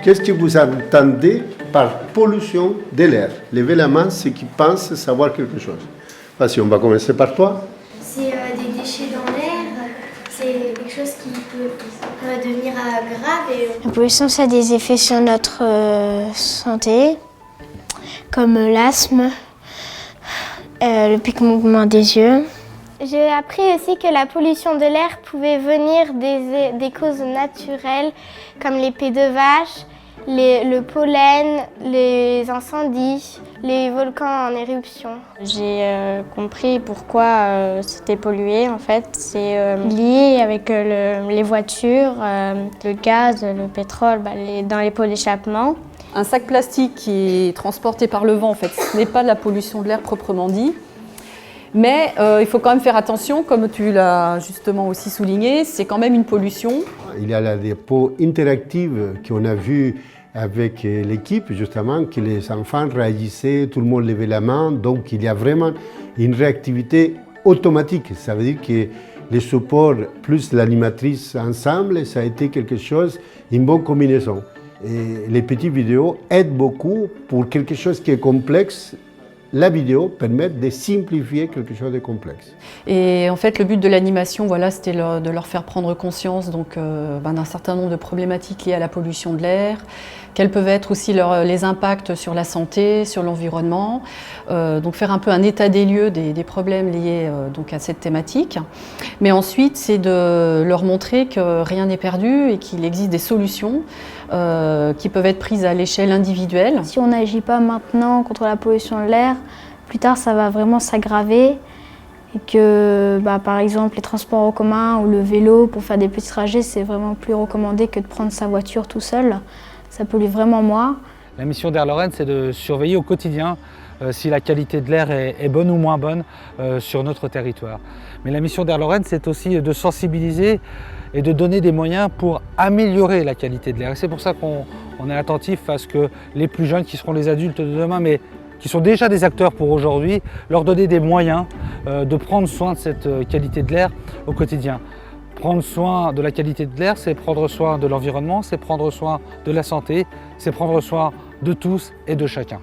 Qu'est-ce que vous entendez par pollution de l'air? Levez la main ceux qui pensent savoir quelque chose. Vas-y, on va commencer par toi. C'est des déchets dans l'air, c'est quelque chose qui peut devenir grave. La pollution, ça a des effets sur notre santé, comme l'asthme, le piquement des yeux. J'ai appris aussi que la pollution de l'air pouvait venir des causes naturelles, comme l'épée de vache, le pollen, les incendies, les volcans en éruption. J'ai compris pourquoi c'était pollué. En fait, c'est lié avec les voitures, le gaz, le pétrole dans les pots d'échappement. Un sac plastique qui est transporté par le vent, en fait, ce n'est pas de la pollution de l'air proprement dit. Mais il faut quand même faire attention, comme tu l'as justement aussi souligné, c'est quand même une pollution. Il y a la dépôt interactive qu'on a vue avec l'équipe, justement, que les enfants réagissaient, tout le monde levait la main, donc il y a vraiment une réactivité automatique. Ça veut dire que les supports plus l'animatrice ensemble, ça a été quelque chose, une bonne combinaison. Et les petites vidéos aident beaucoup pour quelque chose qui est complexe. La vidéo permet de simplifier quelque chose de complexe. Et en fait, le but de l'animation, voilà, c'était de leur faire prendre conscience d'un certain nombre de problématiques liées à la pollution de l'air, quels peuvent être aussi les impacts sur la santé, sur l'environnement, donc faire un peu un état des lieux des problèmes liés à cette thématique. Mais ensuite, c'est de leur montrer que rien n'est perdu et qu'il existe des solutions qui peuvent être prises à l'échelle individuelle. Si on n'agit pas maintenant contre la pollution de l'air, plus tard ça va vraiment s'aggraver et que par exemple les transports en commun ou le vélo pour faire des petits trajets, c'est vraiment plus recommandé que de prendre sa voiture tout seul. Ça pollue vraiment moins. La mission d'Air Lorraine, c'est de surveiller au quotidien si la qualité de l'air est bonne ou moins bonne sur notre territoire. Mais la mission d'Air Lorraine, c'est aussi de sensibiliser et de donner des moyens pour améliorer la qualité de l'air. Et c'est pour ça qu'on est attentif à ce que les plus jeunes, qui seront les adultes de demain, mais qui sont déjà des acteurs pour aujourd'hui, leur donner des moyens de prendre soin de cette qualité de l'air au quotidien. Prendre soin de la qualité de l'air, c'est prendre soin de l'environnement, c'est prendre soin de la santé, c'est prendre soin de tous et de chacun.